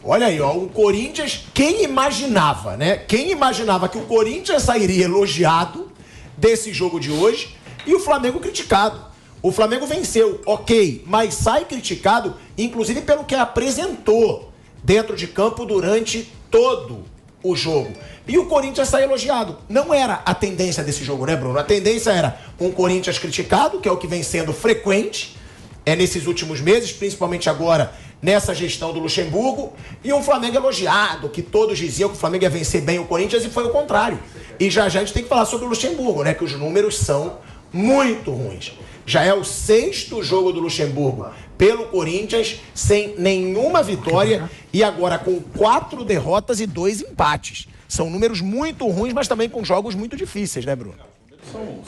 Olha aí, ó, o Corinthians, quem imaginava, né? Quem imaginava que o Corinthians sairia elogiado desse jogo de hoje e o Flamengo criticado. O Flamengo venceu, ok, mas sai criticado, inclusive pelo que apresentou dentro de campo durante todo o jogo. E o Corinthians sai elogiado. Não era a tendência desse jogo, né, Bruno? A tendência era um Corinthians criticado, que é o que vem sendo frequente nesses últimos meses, principalmente agora nessa gestão do Luxemburgo, e um Flamengo elogiado, que todos diziam que o Flamengo ia vencer bem o Corinthians, e foi o contrário. E já a gente tem que falar sobre o Luxemburgo, né? Que os números são muito ruins. Já é o 6º jogo do Luxemburgo pelo Corinthians, sem nenhuma vitória, e agora com 4 derrotas e 2 empates. São números muito ruins, mas também com jogos muito difíceis, né, Bruno?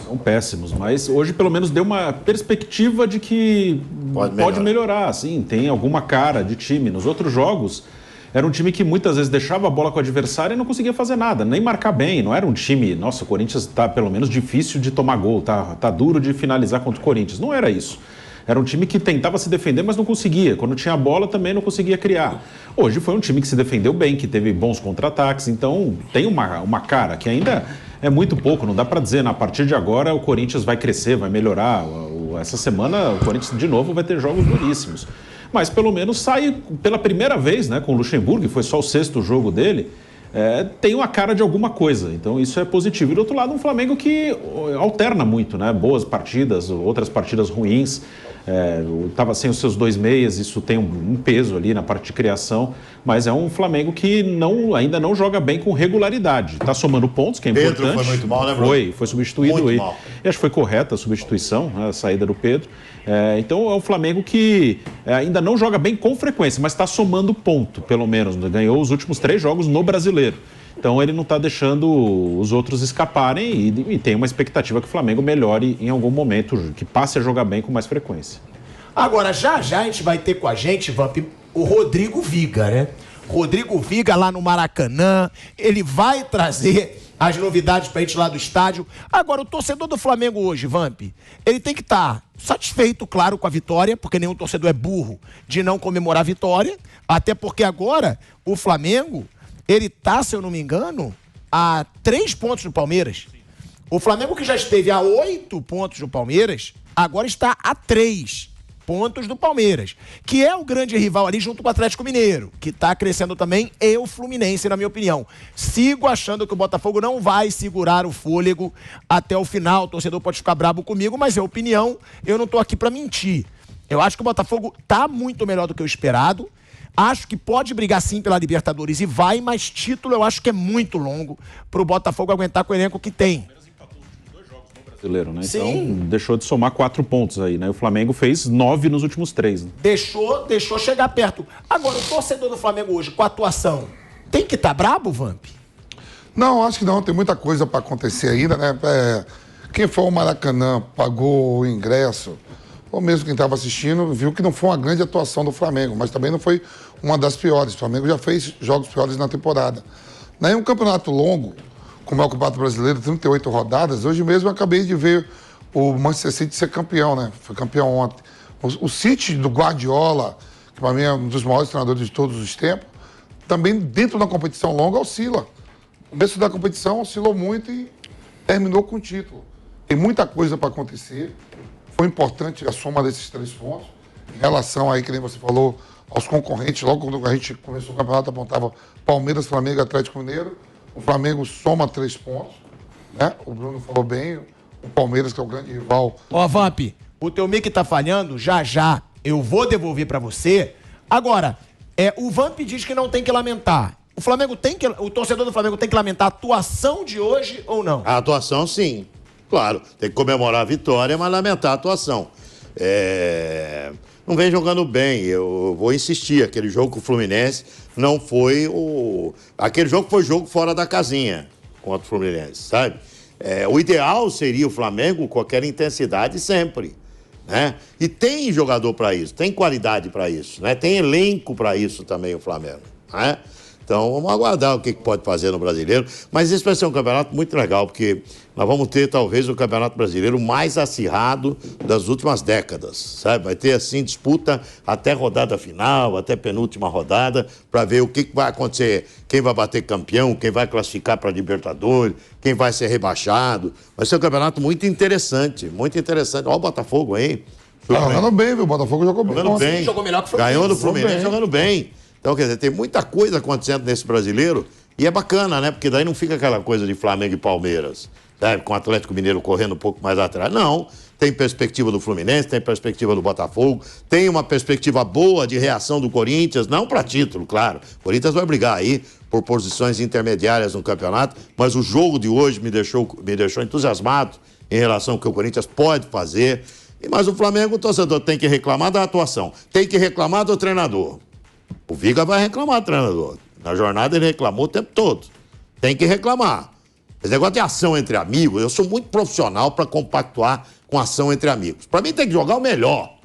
São péssimos, mas hoje pelo menos deu uma perspectiva de que pode melhorar, assim, tem alguma cara de time. Nos outros jogos, era um time que muitas vezes deixava a bola com o adversário e não conseguia fazer nada, nem marcar bem. Não era um time, nossa, o Corinthians tá pelo menos difícil de tomar gol, tá duro de finalizar contra o Corinthians. Não era isso. Era um time que tentava se defender, mas não conseguia. Quando tinha a bola, também não conseguia criar. Hoje foi um time que se defendeu bem, que teve bons contra-ataques. Então, tem uma cara que ainda é muito pouco. Não dá para dizer, a partir de agora, o Corinthians vai crescer, vai melhorar. Essa semana, o Corinthians, de novo, vai ter jogos duríssimos. Mas, pelo menos, sai pela primeira vez, né, com o Luxemburgo, e foi só o 6º jogo dele, tem uma cara de alguma coisa. Então, isso é positivo. E, do outro lado, um Flamengo que alterna muito, né? Boas partidas, outras partidas ruins. Estava sem os seus 2 meias, isso tem um peso ali na parte de criação, mas é um Flamengo que ainda não joga bem com regularidade. Está somando pontos, que é importante. Pedro foi muito mal, né, Bruno? Foi substituído. Muito mal. E acho que foi correta a substituição, a saída do Pedro. Então é um Flamengo que ainda não joga bem com frequência, mas está somando ponto, pelo menos. Ganhou os últimos 3 jogos no Brasileiro. Então ele não está deixando os outros escaparem e tem uma expectativa que o Flamengo melhore em algum momento, que passe a jogar bem com mais frequência. Agora, já a gente vai ter com a gente, Vamp, o Rodrigo Viga, né? Rodrigo Viga lá no Maracanã, ele vai trazer as novidades pra gente lá do estádio. Agora, o torcedor do Flamengo hoje, Vamp, ele tem que estar satisfeito, claro, com a vitória, porque nenhum torcedor é burro de não comemorar a vitória, até porque agora o Flamengo, ele tá, se eu não me engano, a 3 pontos do Palmeiras. O Flamengo, que já esteve a 8 pontos do Palmeiras, agora está a 3 pontos do Palmeiras, que é o grande rival ali junto com o Atlético Mineiro, que está crescendo também, e o Fluminense, na minha opinião. Sigo achando que o Botafogo não vai segurar o fôlego até o final. O torcedor pode ficar brabo comigo, mas é opinião, eu não estou aqui para mentir. Eu acho que o Botafogo está muito melhor do que o esperado. Acho que pode brigar sim pela Libertadores e vai, mas título eu acho que é muito longo para o Botafogo aguentar com o elenco que tem. Brasileiro, né? Sim. Então deixou de somar 4 pontos aí, né? O Flamengo fez 9 nos últimos 3. Né? Deixou chegar perto. Agora, o torcedor do Flamengo hoje, com a atuação, tem que estar brabo, Vamp? Não, acho que não. Tem muita coisa para acontecer ainda, né? Quem for ao Maracanã, pagou o ingresso, ou mesmo quem estava assistindo, viu que não foi uma grande atuação do Flamengo, mas também não foi uma das piores. O Flamengo já fez jogos piores na temporada. Em um campeonato longo, como é o Campeonato Brasileiro, 38 rodadas, hoje mesmo eu acabei de ver o Manchester City ser campeão, né? Foi campeão ontem. O City do Guardiola, que para mim é um dos maiores treinadores de todos os tempos, também dentro da competição longa oscila. O começo da competição oscilou muito e terminou com o título. Tem muita coisa para acontecer. Foi importante a soma desses 3 pontos. Em relação aí, que nem você falou, aos concorrentes, logo quando a gente começou o campeonato, apontava Palmeiras, Flamengo e Atlético Mineiro. O Flamengo soma 3 pontos, né? O Bruno falou bem, o Palmeiras, que é o grande rival. Ó, Vamp, o teu mic tá falhando, já eu vou devolver pra você. Agora, o Vamp diz que não tem que lamentar. O torcedor do Flamengo tem que lamentar a atuação de hoje ou não? A atuação, sim. Claro, tem que comemorar a vitória, mas lamentar a atuação. Não vem jogando bem, eu vou insistir, aquele jogo com o Fluminense não foi aquele jogo foi jogo fora da casinha contra o Fluminense, sabe? O ideal seria o Flamengo com qualquer intensidade sempre, né? E tem jogador para isso, tem qualidade para isso, né? Tem elenco para isso também o Flamengo, né? Então, vamos aguardar o que pode fazer no Brasileiro. Mas esse vai ser um campeonato muito legal, porque nós vamos ter, talvez, o Campeonato Brasileiro mais acirrado das últimas décadas, sabe? Vai ter, assim, disputa até rodada final, até penúltima rodada, para ver o que vai acontecer. Quem vai bater campeão, quem vai classificar para Libertadores, quem vai ser rebaixado. Vai ser um campeonato muito interessante, muito interessante. Olha o Botafogo aí. Tá jogando bem, viu? O Botafogo jogou bem. Jogando bem. Jogou melhor que o Fluminense. Ganhou do Fluminense jogando bem. Então, quer dizer, tem muita coisa acontecendo nesse Brasileiro e é bacana, né? Porque daí não fica aquela coisa de Flamengo e Palmeiras, sabe? Com o Atlético Mineiro correndo um pouco mais atrás. Não, tem perspectiva do Fluminense, tem perspectiva do Botafogo, tem uma perspectiva boa de reação do Corinthians, não para título, claro. O Corinthians vai brigar aí por posições intermediárias no campeonato, mas o jogo de hoje me deixou entusiasmado em relação ao que o Corinthians pode fazer. Mas o Flamengo, o torcedor tem que reclamar da atuação, tem que reclamar do treinador. O Viga vai reclamar do treinador. Na jornada ele reclamou o tempo todo. Tem que reclamar. Esse negócio de ação entre amigos, eu sou muito profissional para compactuar com ação entre amigos. Para mim tem que jogar o melhor.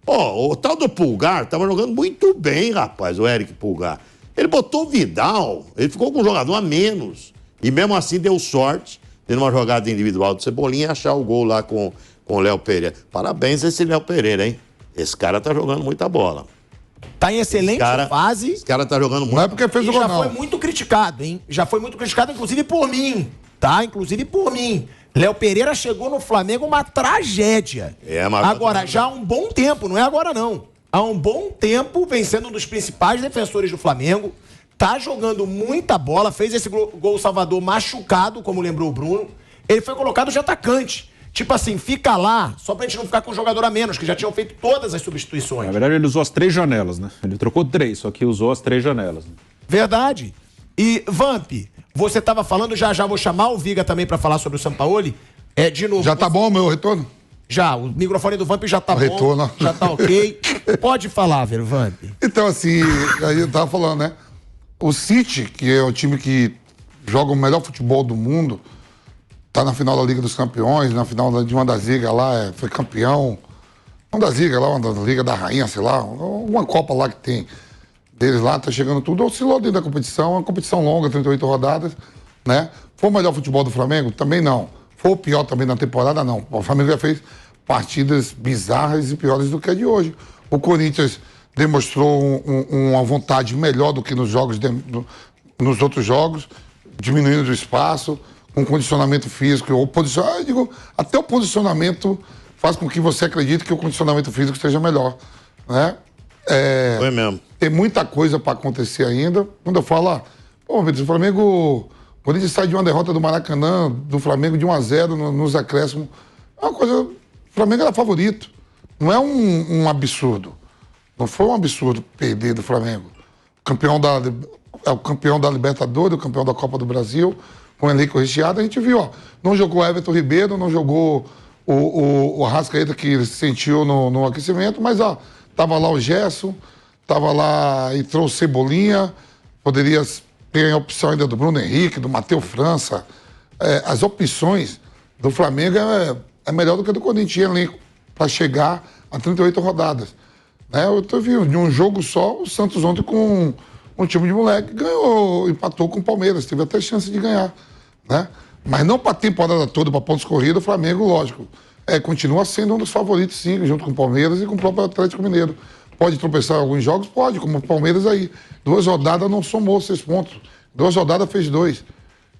Pô, o tal do Pulgar estava jogando muito bem, rapaz, o Eric Pulgar. Ele botou o Vidal, ele ficou com um jogador a menos. E mesmo assim deu sorte de numa jogada individual do Cebolinha achar o gol lá com o Léo Pereira. Parabéns a esse Léo Pereira, hein? Esse cara tá jogando muita bola. Tá em excelente fase. Esse cara tá jogando muito. Não é porque fez o gol, não. Já foi muito criticado, hein? Já foi muito criticado, inclusive por mim, tá? Inclusive por mim. Léo Pereira chegou no Flamengo uma tragédia. Mas agora, já há um bom tempo, não é agora não. Há um bom tempo, vencendo um dos principais defensores do Flamengo. Tá jogando muita bola, fez esse gol Salvador machucado, como lembrou o Bruno. Ele foi colocado de atacante. Tipo assim, fica lá, só pra gente não ficar com um jogador a menos, que já tinham feito todas as substituições. Na verdade, ele usou as 3 janelas, né? Ele trocou 3, só que usou as 3 janelas. Verdade. E, Vamp, você tava falando, já vou chamar o Viga também pra falar sobre o Sampaoli. De novo. Já tá bom o meu retorno? Já, o microfone do Vamp já tá bom. Retorno. Já tá ok. Pode falar, velho, Vamp. Então, assim, aí eu tava falando, né? O City, que é o time que joga o melhor futebol do mundo, tá na final da Liga dos Campeões, na final de uma das ligas lá, foi campeão. Uma das ligas lá, uma da Liga da Rainha, sei lá, uma Copa lá que tem deles lá, tá chegando tudo, oscilou dentro da competição, uma competição longa, 38 rodadas, né? Foi o melhor futebol do Flamengo? Também não. Foi o pior também na temporada? Não. O Flamengo já fez partidas bizarras e piores do que a de hoje. O Corinthians demonstrou uma vontade melhor do que nos jogos, nos outros jogos, diminuindo o espaço, com condicionamento físico, até o posicionamento faz com que você acredite que o condicionamento físico esteja melhor, né? Foi mesmo. Tem muita coisa para acontecer ainda. Quando eu falo, o Flamengo, quando ele sai de uma derrota do Maracanã, do Flamengo de 1-0 nos acréscimos, é uma coisa, o Flamengo era favorito. Não é um absurdo. Não foi um absurdo perder do Flamengo. É o campeão da Libertadores, o campeão da Copa do Brasil, com o elenco recheado, a gente viu, não jogou Everton Ribeiro, não jogou o Arrascaeta, que ele se sentiu no aquecimento, mas, tava lá o Gerson, tava lá, entrou o Cebolinha, poderia ter a opção ainda do Bruno Henrique, do Matheus França. As opções do Flamengo é melhor do que a do Corinthians, elenco, para chegar a 38 rodadas. Né? Eu vi de um jogo só, o Santos ontem com um time de moleque ganhou, empatou com o Palmeiras, teve até chance de ganhar, né? Mas não para a temporada toda, para pontos corridos, o Flamengo, lógico, continua sendo um dos favoritos, sim, junto com o Palmeiras e com o próprio Atlético Mineiro. Pode tropeçar em alguns jogos? Pode, como o Palmeiras aí. 2 rodadas não somou 6 pontos. 2 rodadas fez 2.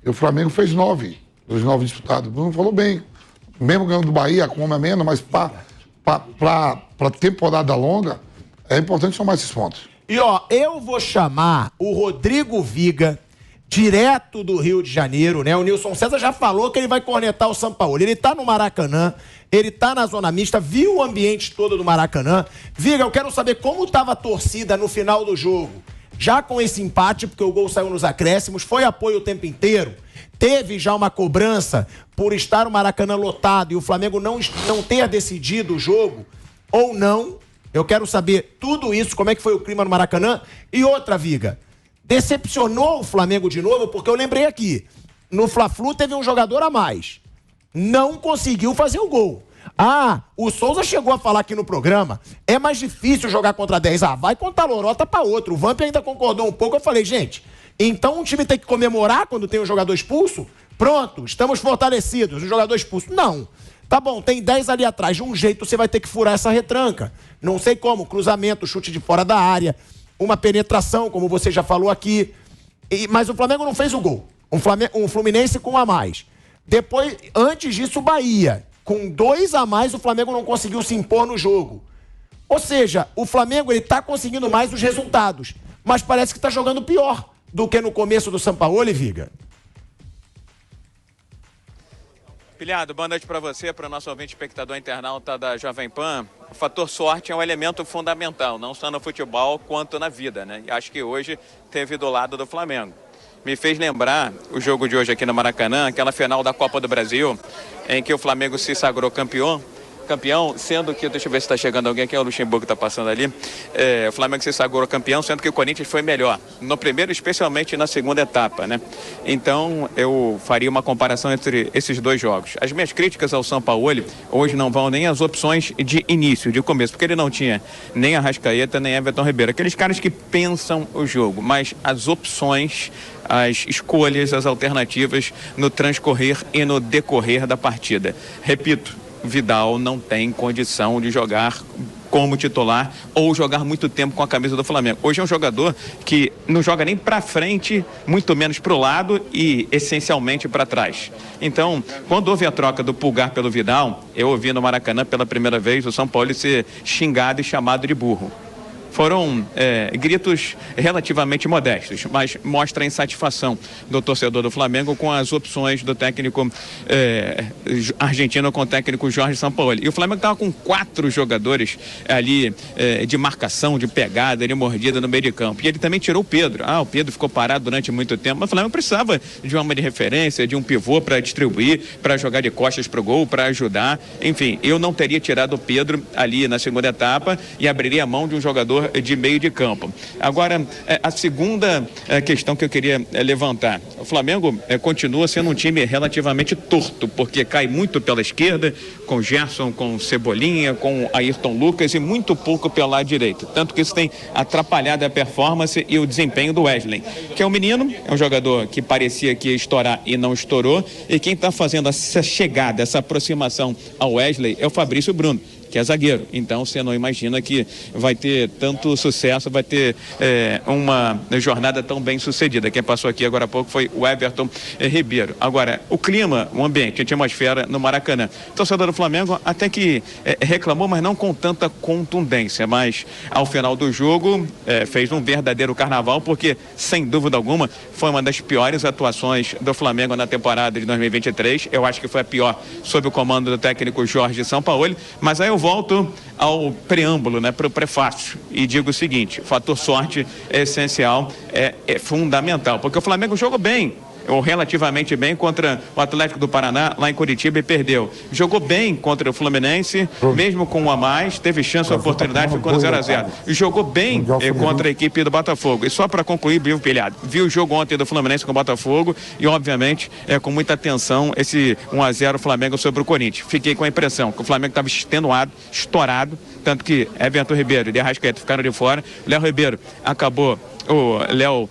E o Flamengo fez 9, dos 9 disputados. O Bruno falou bem. Mesmo ganhando do Bahia, com homem a menos, mas para temporada longa, é importante somar esses pontos. E, eu vou chamar o Rodrigo Viga, direto do Rio de Janeiro, né? O Nilson César já falou que ele vai cornetar o Sampaoli. Ele tá no Maracanã, ele tá na zona mista, viu o ambiente todo do Maracanã. Viga, eu quero saber como tava a torcida no final do jogo. Já com esse empate, porque o gol saiu nos acréscimos, foi apoio o tempo inteiro. Teve já uma cobrança por estar o Maracanã lotado e o Flamengo não ter decidido o jogo, ou não. Eu quero saber tudo isso, como é que foi o clima no Maracanã. E outra, Viga, decepcionou o Flamengo de novo, porque eu lembrei aqui, no Fla-Flu teve um jogador a mais. Não conseguiu fazer o gol. O Souza chegou a falar aqui no programa, é mais difícil jogar contra 10. Vai contar lorota pra outro. O Vamp ainda concordou um pouco, eu falei, gente, Então um time tem que comemorar quando tem um jogador expulso? Pronto, estamos fortalecidos, um jogador expulso. Não. Tá bom, tem 10 ali atrás. De um jeito você vai ter que furar essa retranca. Não sei como, cruzamento, chute de fora da área, uma penetração, como você já falou aqui. Mas o Flamengo não fez o gol. Um Fluminense com um a mais. Depois, antes disso, o Bahia. Com 2 a mais, o Flamengo não conseguiu se impor no jogo. Ou seja, o Flamengo está conseguindo mais os resultados. Mas parece que está jogando pior do que no começo do Sampaoli, Viga. Pilhado, boa noite para você, para o nosso ouvinte espectador internauta da Jovem Pan. O fator sorte é um elemento fundamental, não só no futebol quanto na vida, né? E acho que hoje teve do lado do Flamengo. Me fez lembrar o jogo de hoje aqui no Maracanã, aquela final da Copa do Brasil, em que o Flamengo se sagrou campeão, sendo que, deixa eu ver se está chegando alguém aqui, é o Luxemburgo que está passando ali, o Flamengo se sagrou campeão, sendo que o Corinthians foi melhor, no primeiro, especialmente na segunda etapa, né? Então, eu faria uma comparação entre esses dois jogos. As minhas críticas ao Sampaoli, hoje não vão nem as opções de início, de começo, porque ele não tinha nem Arrascaeta, nem Everton Ribeiro, aqueles caras que pensam o jogo, mas as opções, as escolhas, as alternativas no transcorrer e no decorrer da partida. Repito, Vidal não tem condição de jogar como titular ou jogar muito tempo com a camisa do Flamengo. Hoje é um jogador que não joga nem para frente, muito menos para o lado e essencialmente para trás. Então, quando houve a troca do Pulgar pelo Vidal, eu ouvi no Maracanã pela primeira vez o Sampaoli ser xingado e chamado de burro. Foram gritos relativamente modestos, mas mostra a insatisfação do torcedor do Flamengo com as opções do técnico argentino com o técnico Jorge Sampaoli. E o Flamengo estava com 4 jogadores ali de marcação, de pegada, de mordida no meio de campo. E ele também tirou o Pedro. O Pedro ficou parado durante muito tempo, mas o Flamengo precisava de uma de referência, de um pivô para distribuir, para jogar de costas para o gol, para ajudar. Enfim, eu não teria tirado o Pedro ali na segunda etapa e abriria a mão de um jogador de meio de campo. Agora, a segunda questão que eu queria levantar. O Flamengo continua sendo um time relativamente torto, porque cai muito pela esquerda, com Gerson, com Cebolinha, com Ayrton Lucas e muito pouco pelo lado direito. Tanto que isso tem atrapalhado a performance e o desempenho do Wesley, que é um menino, é um jogador que parecia que ia estourar e não estourou, e quem está fazendo essa chegada, essa aproximação ao Wesley é o Fabrício Bruno, que é zagueiro. Então você não imagina que vai ter tanto sucesso, vai ter uma jornada tão bem sucedida. Quem passou aqui agora há pouco foi o Everton Ribeiro. Agora, o clima, o ambiente, a atmosfera no Maracanã. O torcedor do Flamengo até que reclamou, mas não com tanta contundência. Mas ao final do jogo fez um verdadeiro carnaval, porque sem dúvida alguma foi uma das piores atuações do Flamengo na temporada de 2023. Eu acho que foi a pior sob o comando do técnico Jorge Sampaoli. Mas aí eu volto ao preâmbulo, para o prefácio, e digo o seguinte: o fator sorte é essencial, é fundamental, porque o Flamengo jogou bem, ou relativamente bem, contra o Atlético do Paraná lá em Curitiba e perdeu. Jogou bem contra o Fluminense, mesmo com um a mais, teve chance, a oportunidade, ficou no 0-0. Jogou bem contra a equipe do Botafogo. E só para concluir, Bill Pilhado, viu o jogo ontem do Fluminense com o Botafogo e, obviamente, com muita atenção esse 1-0 Flamengo sobre o Corinthians. Fiquei com a impressão que o Flamengo estava extenuado, estourado, tanto que Everton Ribeiro e Arrascaeta ficaram de fora. Léo Ribeiro acabou, o Léo,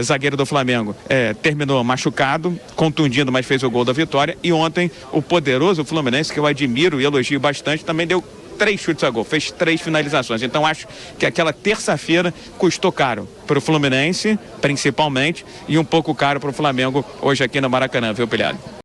zagueiro do Flamengo, terminou machucado, contundindo, mas fez o gol da vitória. E ontem o poderoso Fluminense, que eu admiro e elogio bastante, também deu 3 chutes a gol, fez 3 finalizações. Então acho que aquela terça-feira custou caro para o Fluminense, principalmente, e um pouco caro para o Flamengo hoje aqui no Maracanã, viu, Pilhado?